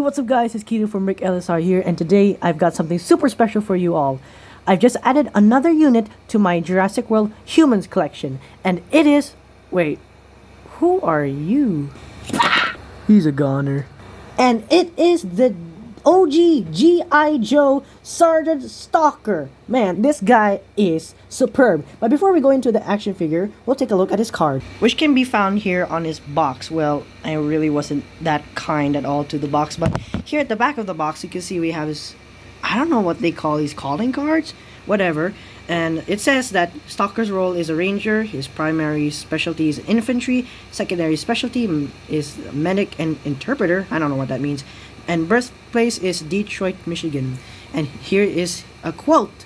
what's up guys, it's Keto from Rick LSR here, and today I've got something super special for you all. I've just added another unit to my Jurassic World Humans collection, and it is... Wait, who are you? He's a goner. And it is the OG G.I. Joe Sergeant Stalker. Man, this guy is superb. But before we go into the action figure, we'll take a look at his card, which can be found here on his box. Well, I really wasn't that kind at all to the box, but here at the back of the box, you can see we have his... I don't know what they call these calling cards, whatever. And it says that Stalker's role is a ranger, his primary specialty is infantry, secondary specialty is medic and interpreter, I don't know what that means, and birthplace is Detroit, Michigan. And here is a quote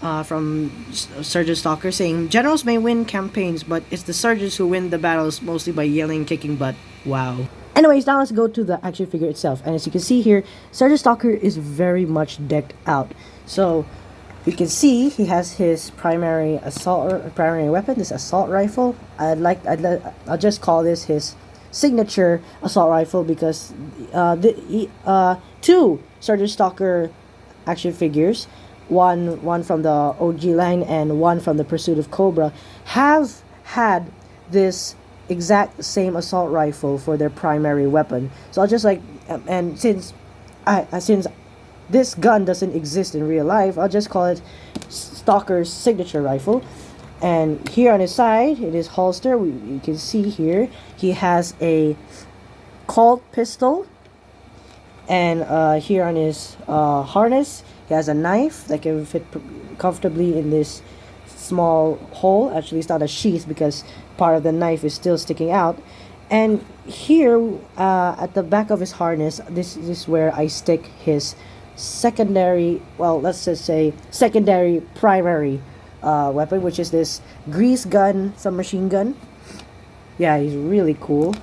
from Sergeant Stalker saying, "Generals may win campaigns, but it's the sergeants who win the battles, mostly by yelling, kicking butt." Wow. Anyways, now let's go to the action figure itself. And as you can see here, Sergeant Stalker is very much decked out. So you can see he has his primary assault or primary weapon, this assault rifle. I'll just call this his signature assault rifle because two Sergeant Stalker action figures, one from the OG line and one from the Pursuit of Cobra, have had this exact same assault rifle for their primary weapon. So I'll just and since this gun doesn't exist in real life, I'll just call it Stalker's signature rifle. And here on his side, in his holster, you can see here, he has a Colt pistol. And here on his harness, he has a knife that can fit comfortably in this small hole. Actually, it's not a sheath because part of the knife is still sticking out. And here, at the back of his harness, this is where I stick his secondary, well, let's just say secondary primary weapon, which is this grease gun submachine gun. Yeah, he's really cool.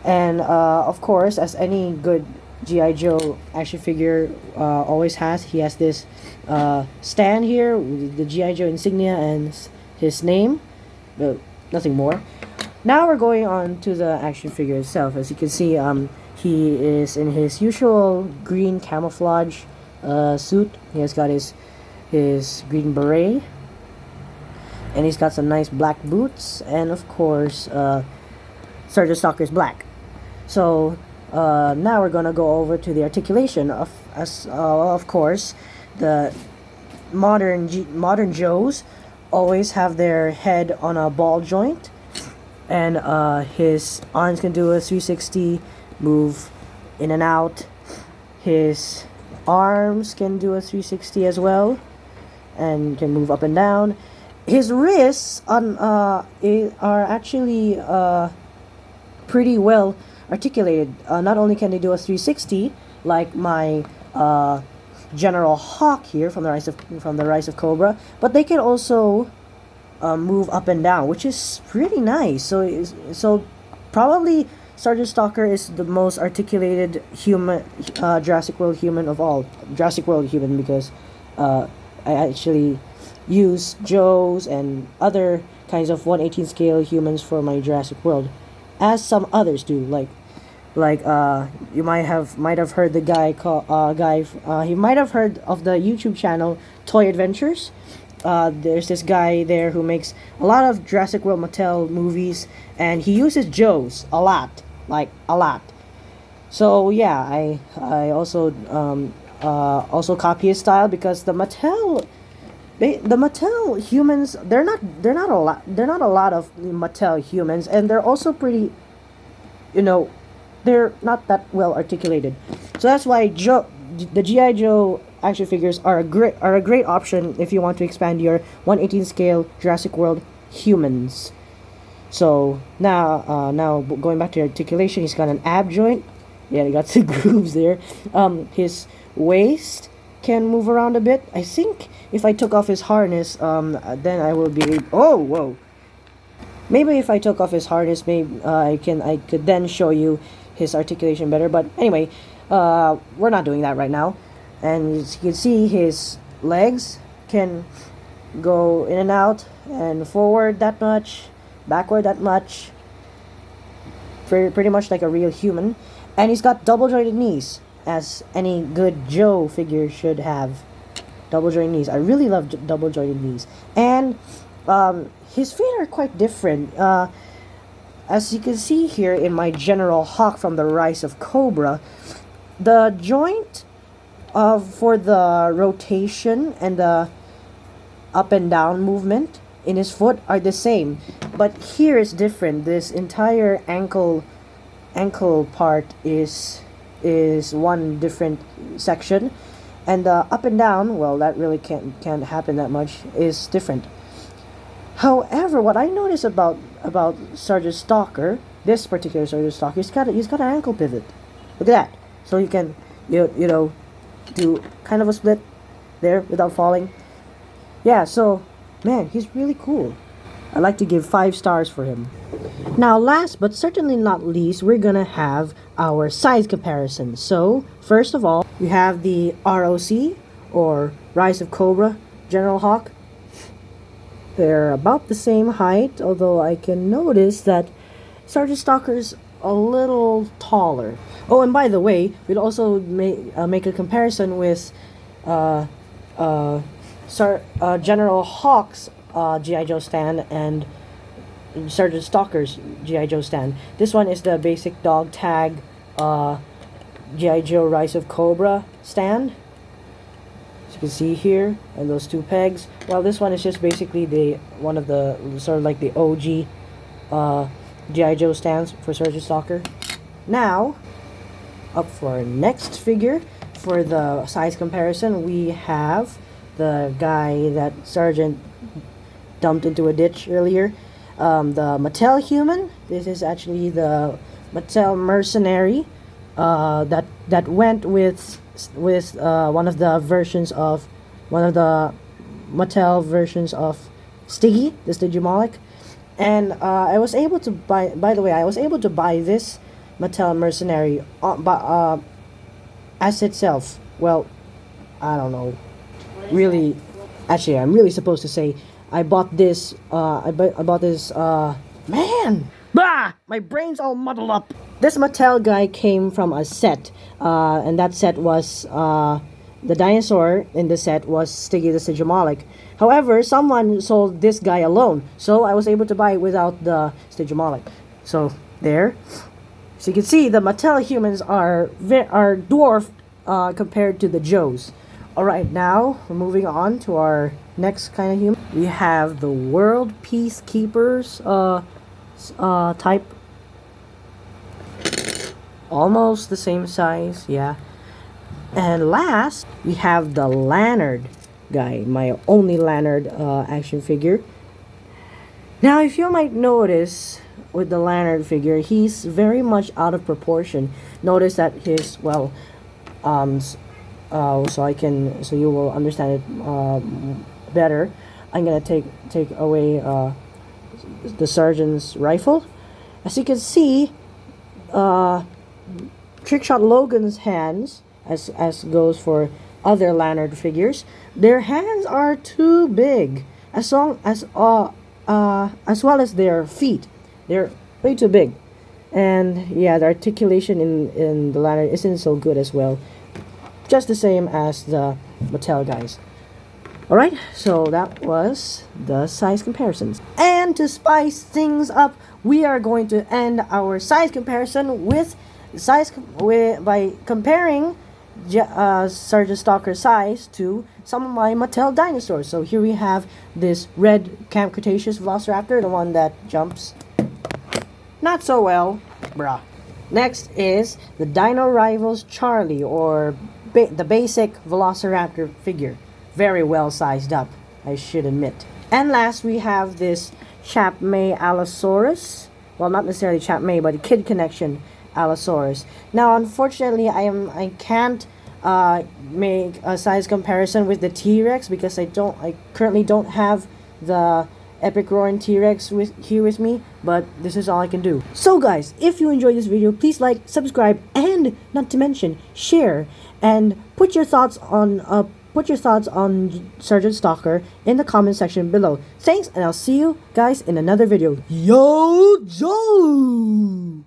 And of course, as any good G.I. Joe action figure always has, he has this stand here with the G.I. Joe insignia and his name, but nothing more. Now we're going on to the action figure itself. As you can see, he is in his usual green camouflage suit. He has got his green beret, and he's got some nice black boots, and of course Sergeant Stalker's black. So now we're gonna go over to the articulation of course the modern Joes always have their head on a ball joint, and his arms can do a 360 move in and out. His arms can do a 360 as well and can move up and down. His wrists are actually pretty well articulated. Not only can they do a 360 like my General Hawk here from the Rise of Cobra, but they can also move up and down, which is pretty nice. So probably Sergeant Stalker is the most articulated human, Jurassic World human of all. Jurassic World human, because I actually use Joes and other kinds of 1/18 scale humans for my Jurassic World, as some others do. Like you might have heard the guy he might have heard of the YouTube channel Toy Adventures. There's this guy there who makes a lot of Jurassic World Mattel movies, and he uses Joes a lot. So yeah, I also also copy his style, because the Mattel humans, they're not a lot of Mattel humans, and they're also pretty, they're not that well articulated. So that's why the G.I. Joe action figures are a great option if you want to expand your 1/18 scale Jurassic World humans. So now going back to articulation, he's got an ab joint. Yeah, he got some grooves there. His waist can move around a bit. I think if I took off his harness, then I will be... Oh, whoa. Maybe if I took off his harness, maybe I could then show you his articulation better. But anyway, we're not doing that right now. And as you can see, his legs can go in and out and forward that much, backward that much, pretty much like a real human, and he's got double jointed knees, as any good Joe figure should have. Double jointed knees. I really love double jointed knees, and his feet are quite different. As you can see here in my General Hawk from the Rise of Cobra, the joint for the rotation and the up and down movement in his foot are the same, but here it's different. This entire ankle part is one different section, and the up and down, well, that really can't happen that much, is different. However, what I noticed about Sergeant Stalker, this particular Sergeant Stalker, he's got an ankle pivot. Look at that. So you can you know do kind of a split there without falling. Yeah, so man, he's really cool. I'd like to give 5 stars for him. Now, last but certainly not least, we're gonna have our size comparison. So first of all, we have the ROC, or Rise of Cobra General Hawk. They're about the same height, although I can notice that Sergeant Stalker's a little taller. Oh, and by the way, we'd also make a comparison with General Hawk's G.I. Joe stand and Sergeant Stalker's G.I. Joe stand. This one is the basic dog tag G.I. Joe Rise of Cobra stand, as you can see here, and those 2 pegs. Well, this one is just basically one of the sort of like the OG G.I. Joe stands for Sergeant Stalker. Now, up for our next figure for the size comparison, we have the guy that Sergeant dumped into a ditch earlier, the Mattel human. This is actually the Mattel mercenary that went with one of the Mattel versions of Stiggy, the Stygimoloch. And I was able to buy. By the way, I was able to buy this Mattel mercenary as itself. Well, I don't know. Really, actually, I'm really supposed to say I bought this. I bought this. Man, bah! My brain's all muddled up. This Mattel guy came from a set, and that set was the dinosaur in the set was Stiggy the Stygimoloch. However, someone sold this guy alone, so I was able to buy it without the Stygimoloch. So there. So you can see the Mattel humans are dwarfed compared to the Joes. Alright, now we're moving on to our next kind of human. We have the World Peacekeepers type. Almost the same size, yeah. And last, we have the Lanyard guy, my only Lanyard action figure. Now, if you might notice with the Lanyard figure, he's very much out of proportion. Notice that his, well, so you will understand it better. I'm gonna take away the sergeant's rifle. As you can see, Trickshot Logan's hands, as goes for other Lanyard figures, their hands are too big. As well as their feet, they're way too big. And yeah, the articulation in the Lanyard isn't so good as well. Just the same as the Mattel guys. Alright, so that was the size comparisons. And to spice things up, we are going to end our size comparison by comparing Sergeant Stalker's size to some of my Mattel dinosaurs. So here we have this red Camp Cretaceous Velociraptor, the one that jumps not so well, bruh. Next is the Dino Rivals Charlie, or the basic Velociraptor figure. Very well sized up, I should admit. And last, we have this Chap May Allosaurus. Well, not necessarily Chap May, but Kid Connection Allosaurus. Now, unfortunately, I can't make a size comparison with the T-Rex because I currently don't have the Epic Roaring T-Rex here with me, but this is all I can do. So guys, if you enjoyed this video, please like, subscribe, and not to mention, share, and put your thoughts on Sergeant Stalker in the comment section below. Thanks, and I'll see you guys in another video. Yo, Joe!